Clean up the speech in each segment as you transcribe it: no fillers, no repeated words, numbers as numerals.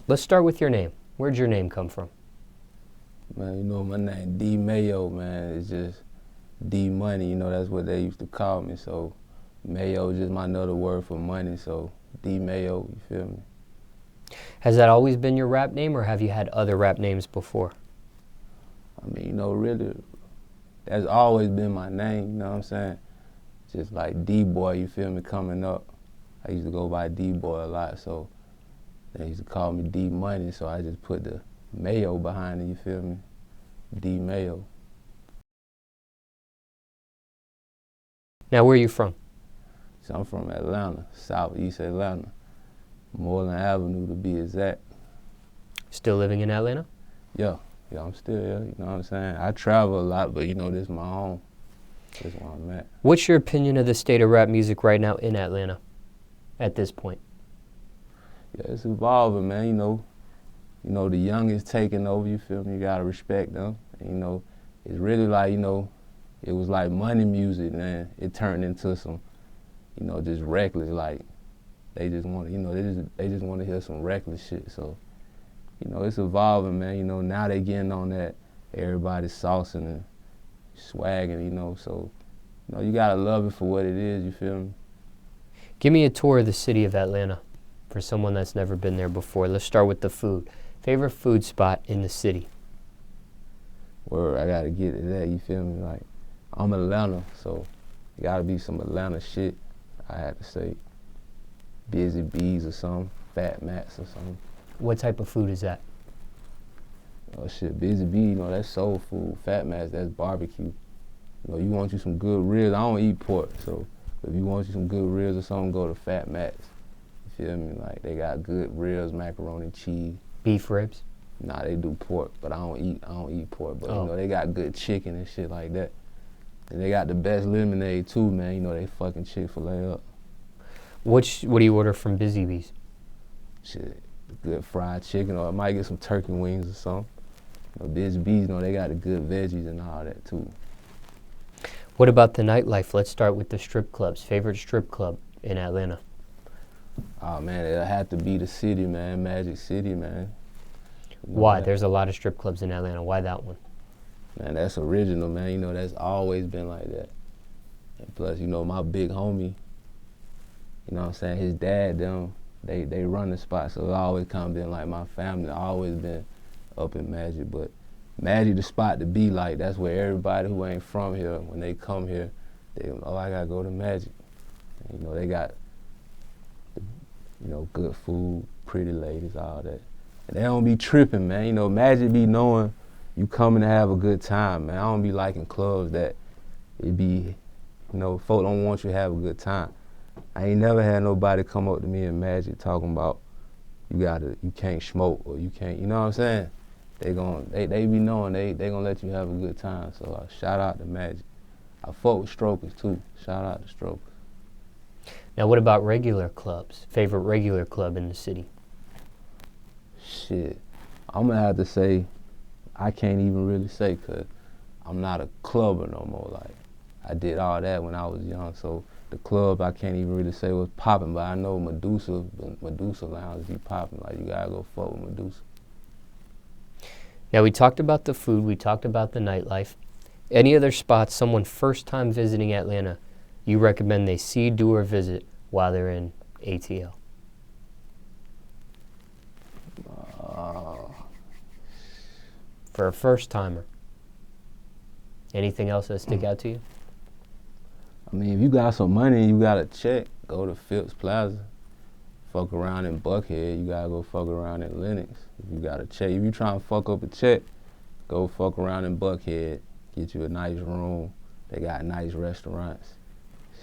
Let's start with your name. Where'd your name come from? Man, you know, my name D-Mayo, man. It's just D-Money, you know, that's what they used to call me. So Mayo is just my another word for money, so D-Mayo, you feel me? Has that always been your rap name, or have you had other rap names before? I mean, you know, really, that's always been my name, you know what I'm saying? Just like D-Boy, you feel me, coming up. I used to go by D-Boy a lot, so they used to call me D-Money, so I just put the Mayo behind it, you feel me? D-Mayo. Now, where are you from? So I'm from Atlanta, southeast Atlanta. Moreland Avenue to be exact. Still living in Atlanta? Yeah, I'm still here, you know what I'm saying? I travel a lot, but you know, this is my home. This is where I'm at. What's your opinion of the state of rap music right now in Atlanta at this point? Yeah, it's evolving, man, you know, the young is taking over, you feel me? You gotta respect them. And, you know, it's really like, you know, it was like money music, man. It turned into some, you know, just reckless, like, they just want to, you know, they just want to hear some reckless shit. So, you know, it's evolving, man. You know, now they getting on that, everybody's saucing and swagging, you know. So, you know, you gotta love it for what it is, you feel me? Give me a tour of the city of Atlanta for someone that's never been there before. Let's start with the food. Favorite food spot in the city? Word, I gotta get to that, you feel me? Like, I'm Atlanta, so it gotta be some Atlanta shit, I had to say. Busy Bees or something, Fat Mats or something. What type of food is that? Oh shit, Busy Bee, you know, that's soul food. Fat Mats, that's barbecue. You know, you want you some good ribs. I don't eat pork, so if you want you some good ribs or something, go to Fat Mats. You feel me? Like, they got good ribs, macaroni, cheese. Beef ribs? Nah, they do pork, but I don't eat pork. But you know, they got good chicken and shit like that. And they got the best lemonade too, man. You know, they fucking Chick-fil-A up. What do you order from Busy Bees? Shit, good fried chicken, or I might get some turkey wings or something. You know, Busy Bees, you know, they got the good veggies and all that too. What about the nightlife? Let's start with the strip clubs. Favorite strip club in Atlanta? Oh man, it'll have to be the city, man, Magic City, man. You know Why? that? There's a lot of strip clubs in Atlanta. Why that one? Man, that's original, man. You know, that's always been like that. And plus, you know, my big homie, you know what I'm saying, his dad, them, they run the spot, so it always kind of been like my family, always been up in Magic. But Magic the spot to be like, that's where everybody who ain't from here, when they come here, they, oh, I gotta go to Magic. And, you know, they got, you know, good food, pretty ladies, all that. And they don't be tripping, man. You know, Magic be knowing you coming to have a good time, man. I don't be liking clubs that it be, you know, folk don't want you to have a good time. I ain't never had nobody come up to me in Magic talking about you can't smoke or you can't, you know what I'm saying? They be knowing they gonna let you have a good time. So shout out to Magic. I fuck with strokers too. Shout out to strokers. Now, what about regular clubs? Favorite regular club in the city? Shit, I'm gonna have to say, I can't even really say, cause I'm not a clubber no more. Like, I did all that when I was young, so the club I can't even really say was popping, but I know Medusa Lounge be popping. Like, you gotta go fuck with Medusa. Now, we talked about the food, we talked about the nightlife. Any other spots someone first time visiting Atlanta you recommend they see, do, or visit while they're in ATL? For a first timer. Anything else that stick out to you? I mean, if you got some money and you got a check, go to Phipps Plaza. Fuck around in Buckhead, you gotta go fuck around in Lenox. If you got a check, if you trying to fuck up a check, go fuck around in Buckhead, get you a nice room. They got nice restaurants,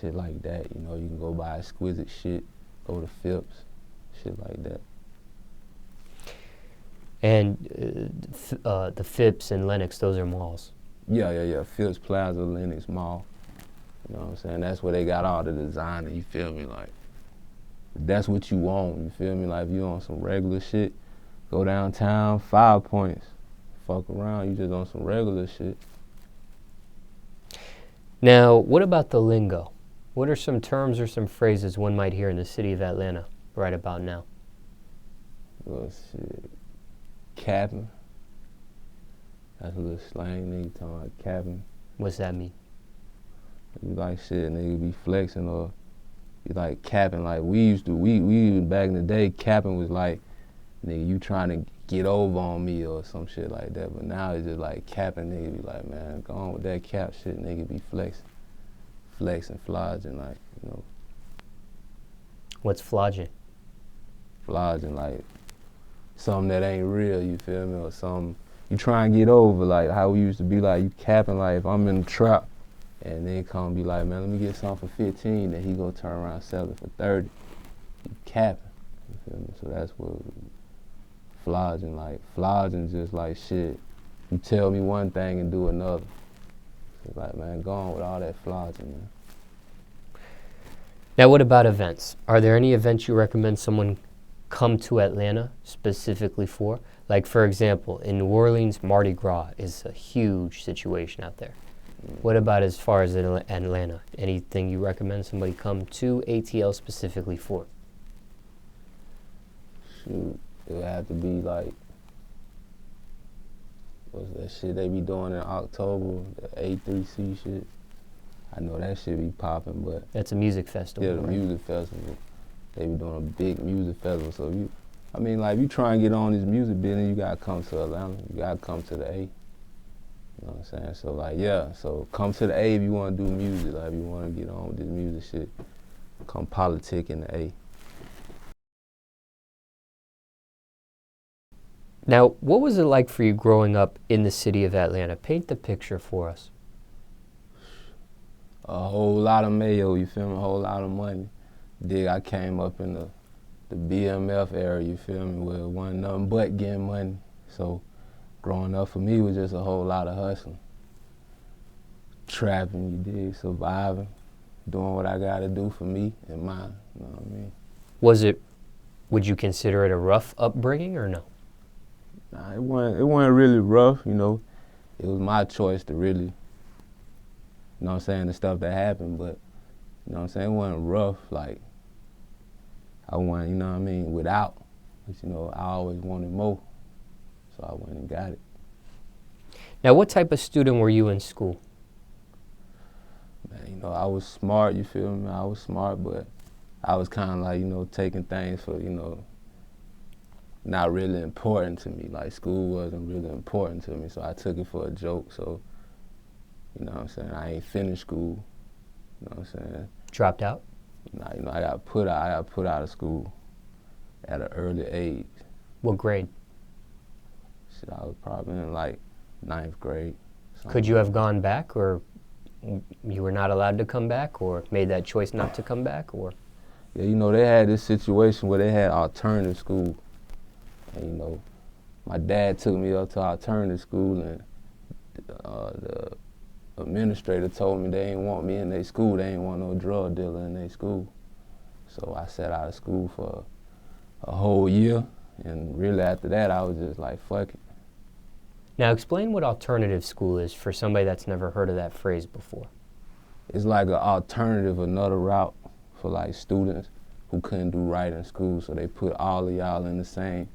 shit like that. You know, you can go buy exquisite shit, go to Phipps, shit like that. And the Phipps and Lenox, those are malls. Yeah. Phipps Plaza, Lenox Mall. You know what I'm saying? That's where they got all the designer, you feel me? Like, that's what you want, you feel me? Like, if you on some regular shit, go downtown, 5 Points. Fuck around, you just on some regular shit. Now, what about the lingo? What are some terms or some phrases one might hear in the city of Atlanta right about now? Well, shit, capping. That's a little slang, nigga talking about capping. What's that mean? You like shit, nigga be flexing or you like capping. Like we back in the day, capping was like, nigga, you trying to get over on me or some shit like that. But now it's just like capping, nigga be like, man, go on with that cap shit, nigga be flexing, flogging, like, you know. What's flogging? Flogging, like something that ain't real, you feel me, or something you try and get over, like how we used to be like, you capping, like if I'm in the trap and then come be like, man, let me get something for 15, then he go turn around sell it for 30. You capping, you feel me? So that's what flogging, like flogging just like shit. You tell me one thing and do another. So like, man, go on with all that flogging, man. Now, what about events? Are there any events you recommend someone come to Atlanta specifically for? Like, for example, in New Orleans, Mardi Gras is a huge situation out there. What about as far as in Atlanta? Anything you recommend somebody come to ATL specifically for? Shoot, it would have to be like, what's that shit they be doing in October, the A3C shit. I know that shit be popping, but That's a music festival, yeah, the right? music festival. They be doing a big music festival. So you, I mean, like, if you try and get on this music business, you gotta come to Atlanta. You gotta come to the A. You know what I'm saying? So like, yeah, so come to the A if you wanna do music. Like, if you wanna get on with this music shit, come politic in the A. Now, what was it like for you growing up in the city of Atlanta? Paint the picture for us. A whole lot of mayo, you feel me? A whole lot of money. I came up in the BMF era, you feel me, where it wasn't nothing but getting money. So growing up for me was just a whole lot of hustling. Trapping, you dig, surviving, doing what I gotta do for me and mine, you know what I mean? Would you consider it a rough upbringing or no? Nah, it wasn't really rough, you know. It was my choice to really, you know what I'm saying, the stuff that happened, but, you know what I'm saying, it wasn't rough, like, I went, you know what I mean, without, but, you know, I always wanted more, so I went and got it. Now, what type of student were you in school? Man, you know, I was smart, you feel me, I was smart, but I was kind of like, you know, taking things for, you know, not really important to me, like school wasn't really important to me, so I took it for a joke, so, you know what I'm saying, I ain't finished school, you know what I'm saying. Dropped out? Nah, you know, I got put out of school at an early age. What grade? Shit, I was probably in like 9th grade. Could you have gone back, or you were not allowed to come back, or made that choice not to come back, or? Yeah, you know, they had this situation where they had alternative school. And, you know, my dad took me up to alternative school, and the administrator told me they ain't want me in their school. They ain't want no drug dealer in their school. So I sat out of school for a whole year, and really after that, I was just like, fuck it. Now, explain what alternative school is for somebody that's never heard of that phrase before. It's like an alternative, another route for like students who couldn't do right in school. So they put all of y'all in the same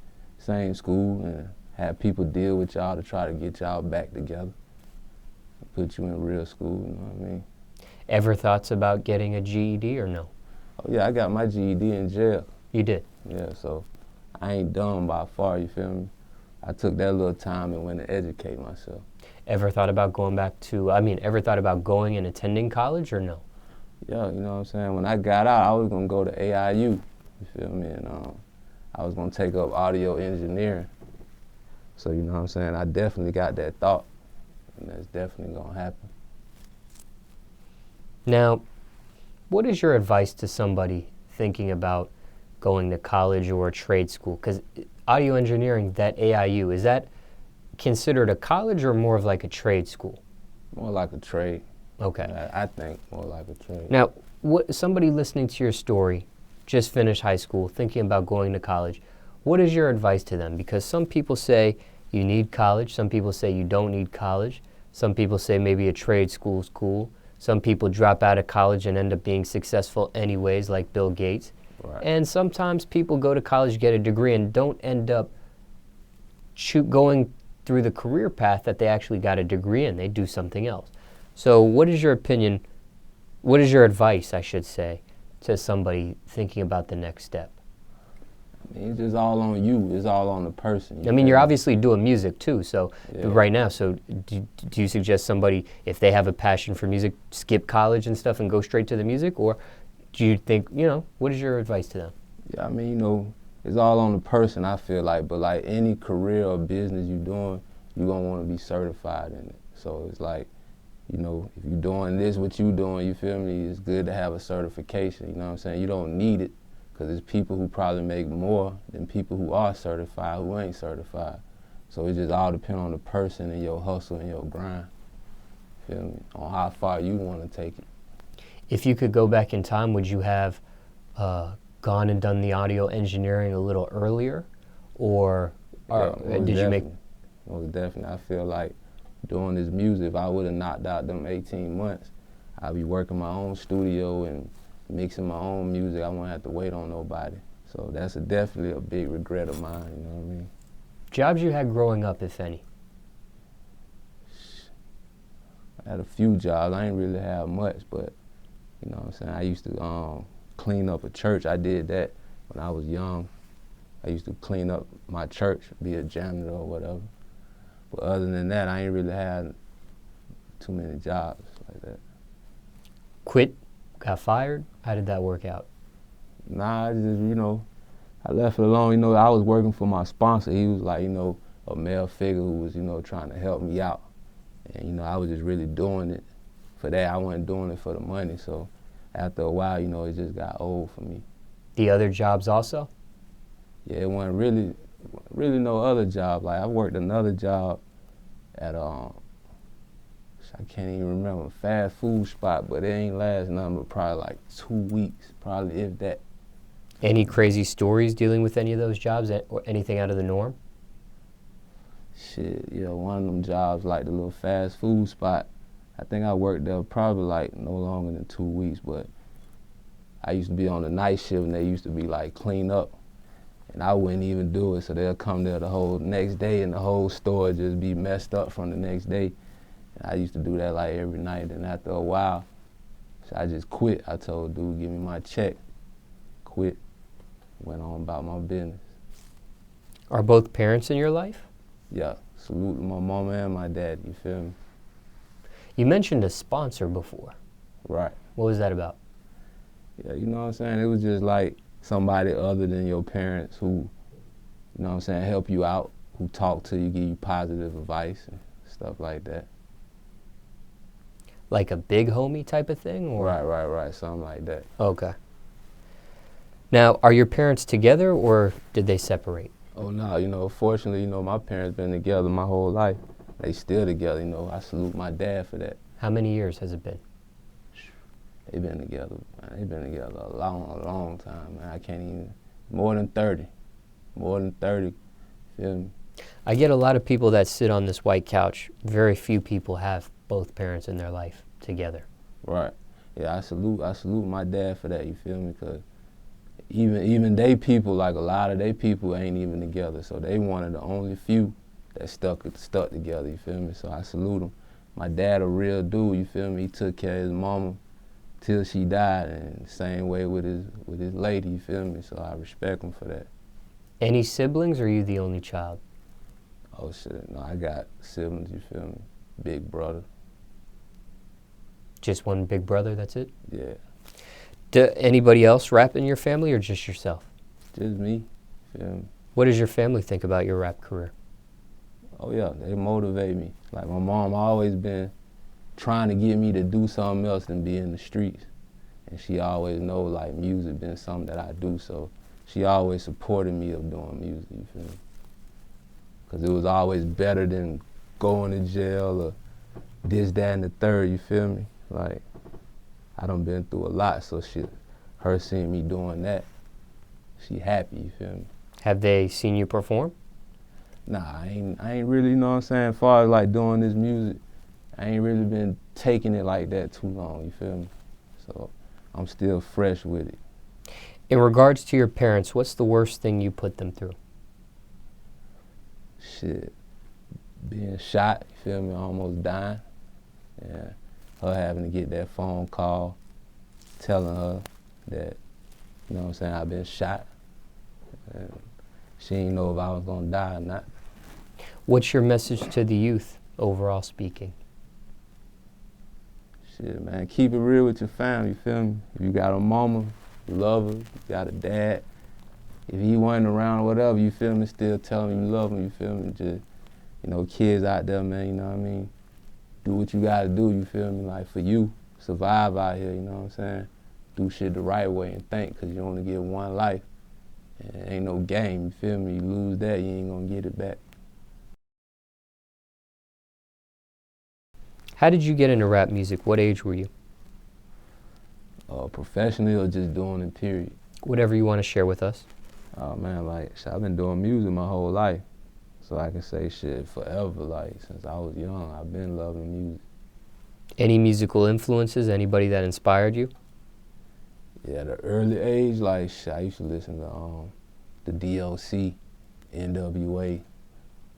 school and have people deal with y'all to try to get y'all back together. Put you in real school, you know what I mean? Ever thoughts about getting a GED or no? Oh yeah, I got my GED in jail. You did? Yeah, so I ain't dumb by far, you feel me? I took that little time and went to educate myself. Ever thought about going and attending college or no? Yeah, you know what I'm saying? When I got out, I was gonna go to AIU, you feel me? And I was gonna take up audio engineering. So, you know what I'm saying? I definitely got that thought, and that's definitely gonna happen. Now, what is your advice to somebody thinking about going to college or a trade school? Because audio engineering, that AIU, is that considered a college or more of like a trade school? More like a trade. Okay. I think more like a trade. Now, somebody listening to your story, just finished high school, thinking about going to college, what is your advice to them? Because some people say you need college, some people say you don't need college, some people say maybe a trade school's cool, some people drop out of college and end up being successful anyways, like Bill Gates. Right. And sometimes people go to college, get a degree, and don't end up going through the career path that they actually got a degree in. They do something else. So what is your opinion, what is your advice, I should say, to somebody thinking about the next step? I mean, it's just all on you. It's all on the person. I mean, you're obviously doing music too, so Yeah. right now, so do you suggest somebody, if they have a passion for music, skip college and stuff and go straight to the music? Or do you think, what is your advice to them? Yeah, I mean, it's all on the person, I feel like. But like any career or business you're doing, you're going to want to be certified in it. So it's like, if you're doing this, what you're doing, you feel me, it's good to have a certification, you know what I'm saying? You don't need it, because there's people who probably make more than people who are certified who ain't certified. So it just all depends on the person and your hustle and your grind, feel me, on how far you want to take it. If you could go back in time, would you have gone and done the audio engineering a little earlier? Or did you make... Most definitely. I feel like doing this music, if I would have knocked out them 18 months, I'd be working my own studio and mixing my own music. I wouldn't have to wait on nobody. So that's definitely a big regret of mine, you know what I mean? Jobs you had growing up, if any? I had a few jobs. I ain't really have much, but you know what I'm saying? I used to clean up a church. I did that when I was young. I used to clean up my church, be a janitor or whatever. But other than that, I ain't really had too many jobs like that. Quit? Got fired? How did that work out? Nah, I just, I left it alone. I was working for my sponsor. He was like, a male figure who was, trying to help me out. And, I was just really doing it for that. I wasn't doing it for the money. So after a while, it just got old for me. The other jobs also? Yeah, it wasn't really no other job. Like I worked another job at I can't even remember, a fast food spot, but it ain't last nothing but probably like 2 weeks, probably if that. Any crazy stories dealing with any of those jobs or anything out of the norm? Shit, yeah, one of them jobs, like the little fast food spot, I think I worked there probably like no longer than 2 weeks, but I used to be on the night shift and they used to be like clean up. And I wouldn't even do it, so they'll come there the whole next day and the whole store just be messed up from the next day. And I used to do that like every night, and after a while, so I just quit. I told dude, give me my check, quit, went on about my business. Are both parents in your life? Yeah, salute to my mama and my dad, you feel me? You mentioned a sponsor before. Right. What was that about? Yeah, you know what I'm saying? It was just like somebody other than your parents who, help you out, who talk to you, give you positive advice and stuff like that. Like a big homie type of thing? Or? Right, something like that. Okay. Now, are your parents together or did they separate? Oh no, fortunately, my parents been together my whole life. They still together, I salute my dad for that. How many years has it been? They've been together, man. They've been together a long time, man. I can't even, more than 30, feel me? I get a lot of people that sit on this white couch. Very few people have both parents in their life together. Right. Yeah, I salute my dad for that, you feel me? Because even they people, like a lot of they people ain't even together. So they one of the only few that stuck together, you feel me? So I salute them. My dad a real dude, you feel me? He took care of his mama till she died, and same way with his lady, you feel me? So I respect him for that. Any siblings, or are you the only child? Oh shit, no, I got siblings, you feel me? Big brother. Just one big brother, that's it? Yeah. Do anybody else rap in your family or just yourself? Just me, feel me? What does your family think about your rap career? Oh yeah, they motivate me. Like my mom always been trying to get me to do something else than be in the streets. And she always know like music been something that I do, so she always supported me of doing music, you feel me? Cause it was always better than going to jail or this, that, and the third, you feel me? Like, I done been through a lot, so her seeing me doing that, she happy, you feel me? Have they seen you perform? Nah, I ain't really, you know what I'm saying, as far as like doing this music, I ain't really been taking it like that too long, you feel me? So I'm still fresh with it. In regards to your parents, what's the worst thing you put them through? Shit, being shot, you feel me, almost dying. Yeah, her having to get that phone call telling her that, you know what I'm saying, I've been shot. And she didn't know if I was gonna die or not. What's your message to the youth, overall speaking? Shit, man, keep it real with your family, you feel me? If you got a mama, you love her, you got a dad, if he wasn't around or whatever, you feel me, still tell him you love him, you feel me? Just, you know, kids out there, man, you know what I mean? Do what you gotta do, you feel me? Like, for you, survive out here, you know what I'm saying? Do shit the right way and think, because you only get one life. And it ain't no game, you feel me? You lose that, you ain't gonna get it back. How did you get into rap music? What age were you? Professionally or just doing it, period? Whatever you want to share with us. Oh man, like, shit, I've been doing music my whole life. So I can say shit forever, like, since I was young, I've been loving music. Any musical influences? Anybody that inspired you? Yeah, at an early age, like, shit, I used to listen to the D.o.c, n.w.a, you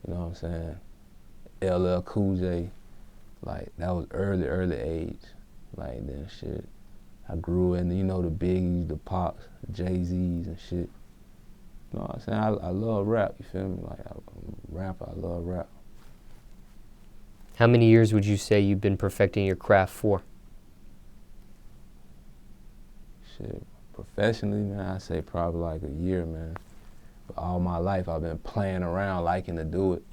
know what I'm saying? LL Cool J, like, that was early age. Like, then shit, I grew into, you know, the B.i.Gs, the Pops, the Jay-Z's and shit. You know what I'm saying? I love rap, you feel me? Like, I'm a rapper, I love rap. How many years would you say you've been perfecting your craft for? Shit, professionally, man, I say probably like a year, man. But all my life I've been playing around, liking to do it.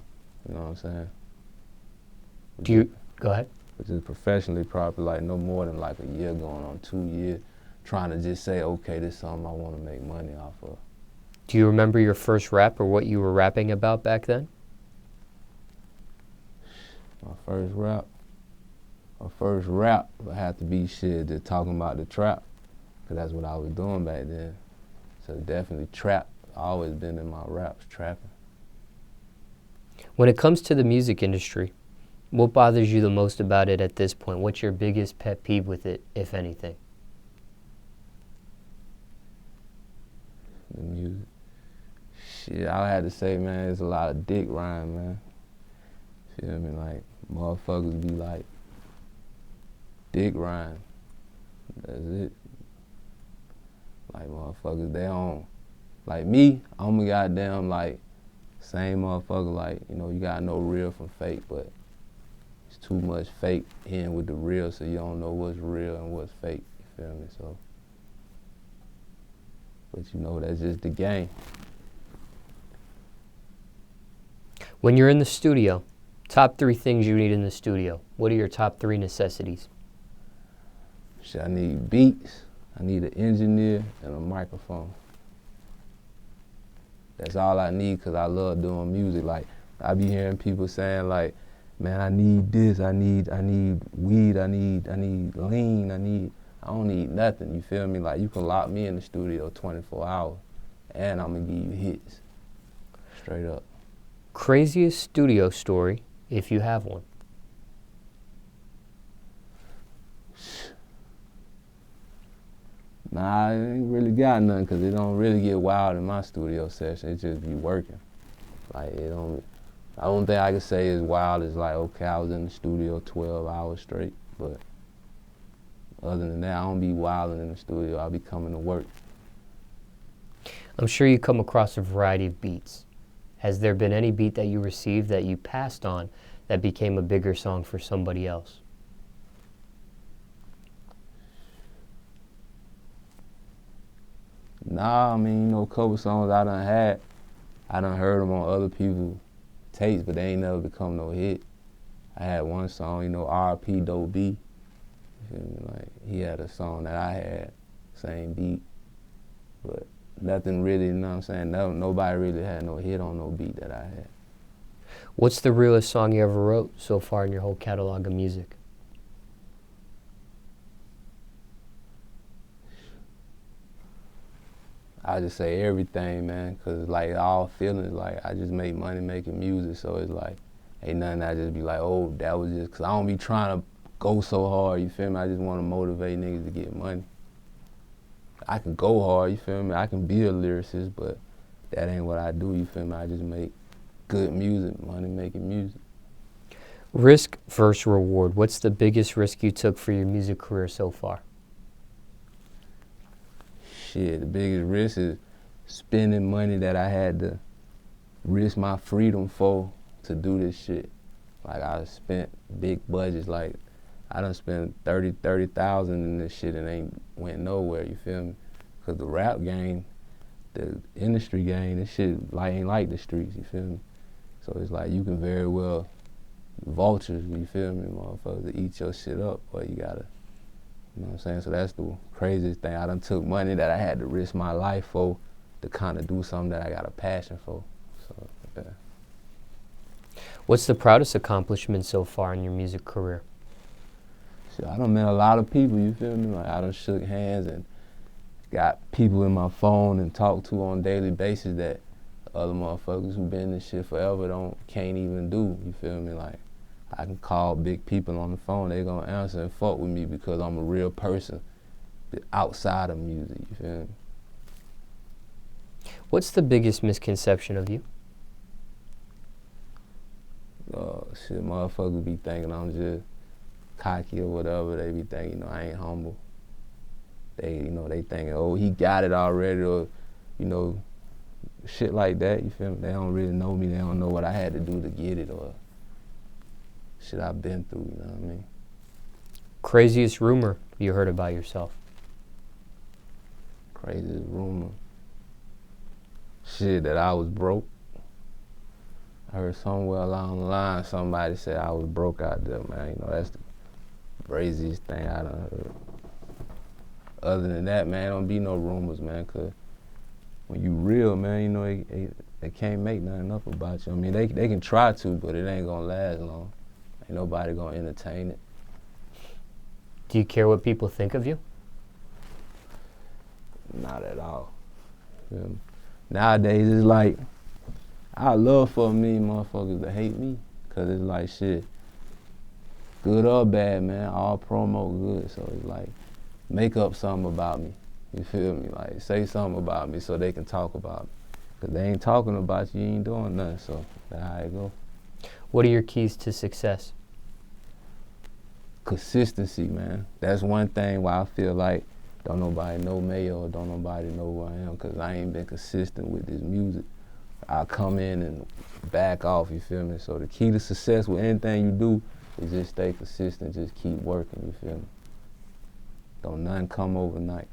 You know what I'm saying? Go ahead. But just professionally, probably like no more than like a year, going on 2 years, trying to just say, okay, this is something I want to make money off of. Do you remember your first rap or what you were rapping about back then? My first rap would have to be shit, just talking about the trap, because that's what I was doing back then. So definitely trap, always been in my raps, trapping. When it comes to the music industry, what bothers you the most about it at this point? What's your biggest pet peeve with it, if anything? The music. Shit, I had to say, man, there's a lot of dick rhyme, man. Feel me? Like, motherfuckers be like, dick rhyme. That's it. Like, motherfuckers, they on. Like me, I'm a goddamn, like, same motherfucker, like, you know, you gotta know real from fake, but it's too much fake in with the real, so you don't know what's real and what's fake, you feel me? So, but you know, that's just the game. When you're in the studio, top 3 things you need in the studio. What are your top 3 necessities? Shit, I need beats, I need an engineer, and a microphone. That's all I need, because I love doing music. Like, I be hearing people saying, like, man, I need this, I need weed, I need lean, I don't need nothing, you feel me? Like, you can lock me in the studio 24 hours, and I'm gonna give you hits, straight up. Craziest studio story, if you have one. Nah, I ain't really got nothing, because it don't really get wild in my studio session. It just be working. Like, it don't, the only thing I can say is wild is like, okay, I was in the studio 12 hours straight, but other than that, I don't be wilding in the studio. I'll be coming to work. I'm sure you come across a variety of beats. Has there been any beat that you received that you passed on that became a bigger song for somebody else? Nah, I mean, you know, a couple songs I done had, I done heard them on other people's tapes, but they ain't never become no hit. I had one song, you know, R.P. d.o.c. You feel me? Like, he had a song that I had, same beat, but nothing really, you know what I'm saying? Nobody really had no hit on no beat that I had. What's the realest song you ever wrote so far in your whole catalog of music? I just say everything, man, because like all feelings, like I just make money making music, so it's like, ain't nothing I just be like, oh, that was just, because I don't be trying to go so hard, you feel me? I just want to motivate niggas to get money. I can go hard, you feel me? I can be a lyricist, but that ain't what I do, you feel me? I just make good music, money making music. Risk versus reward. What's the biggest risk you took for your music career so far? Shit, the biggest risk is spending money that I had to risk my freedom for to do this shit. Like, I spent big budgets, like I done spent 30,000 in this shit and ain't went nowhere, you feel me? Cause the rap game, the industry game, this shit like ain't like the streets, you feel me? So it's like you can very well, vultures, you feel me, motherfuckers, to eat your shit up, but you gotta, you know what I'm saying? So that's the craziest thing. I done took money that I had to risk my life for to kind of do something that I got a passion for, so yeah. What's the proudest accomplishment so far in your music career? Shit, I done met a lot of people, you feel me? Like, I done shook hands and got people in my phone and talk to on a daily basis that other motherfuckers who been in this shit forever can't even do, you feel me? Like, I can call big people on the phone, they gonna answer and fuck with me because I'm a real person outside of music, you feel me? What's the biggest misconception of you? Shit, motherfuckers be thinking I'm just cocky or whatever. They be thinking, you know, I ain't humble. They, you know, they thinking, oh, he got it already, or, you know, shit like that, you feel me? They don't really know me. They don't know what I had to do to get it or shit I've been through, you know what I mean? Craziest rumor you heard about yourself? Craziest rumor. Shit, that I was broke. I heard somewhere along the line somebody said I was broke out there, man. You know, that's the craziest thing I done heard. Other than that, man, don't be no rumors, man, cause when you real, man, you know, they can't make nothing up about you. I mean, they can try to, but it ain't gonna last long. Ain't nobody gonna entertain it. Do you care what people think of you? Not at all. You feel me? Nowadays, it's like, I love for me motherfuckers to hate me, cause it's like shit, good or bad, man, all promo good. So it's like, make up something about me, you feel me? Like, say something about me so they can talk about me. Cause they ain't talking about you, you ain't doing nothing, so that's how it go. What are your keys to success? Consistency, man. That's one thing why I feel like don't nobody know Mayo or don't nobody know who I am, cause I ain't been consistent with this music. I come in and back off, you feel me? So the key to success with anything you do is just stay consistent, just keep working, you feel me? Don't nothing come overnight.